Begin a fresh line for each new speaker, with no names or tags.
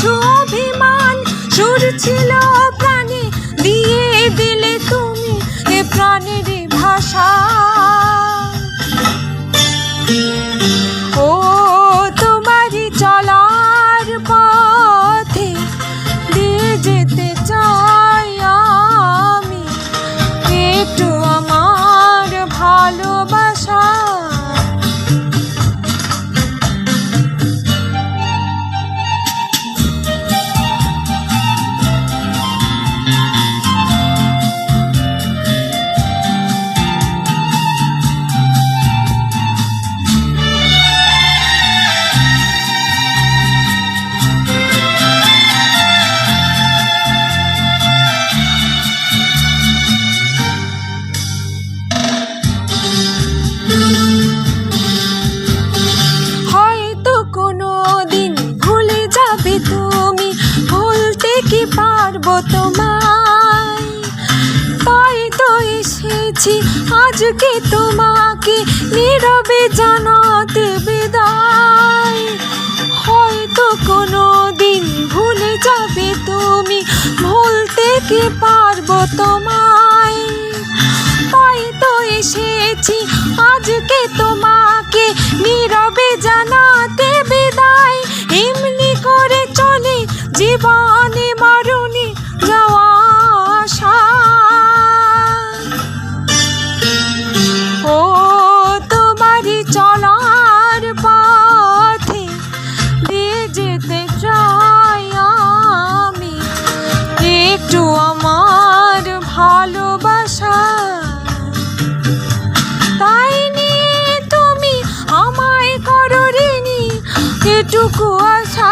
কিছু অভিমান সুর ছিল প্রাণে, দিয়ে দিলে তুমি এ প্রাণের ভাষা। ও তোমারই চলার পথে দিয়ে যেতে চাই আমি একটু আমার ভালোবাসা। হয়তো কোনো দিন ভুলে যাবে তুমি, ভুলতে কি পারবো তোমায়? তাই তো এসেছি আজকে তোমাকে নীরবে জানাতে বিদায়। হয়তো কোনো দিন ভুলে যাবে তুমি, ভুলতে কি পারবো তোমায়? তাই তো এসেছি আজকে তোমাকে নীরবে জানাতে বিদায়। এমনি করে চলে জীবনে মরণে যাওয়া আসা। ও তোমারই চলার পথে দিয়ে যেতে চাই আমি একটু আমার ভালোবাসা। তাই নিয়ে তুমি আমায় করো ঋণী এটুকু আশা।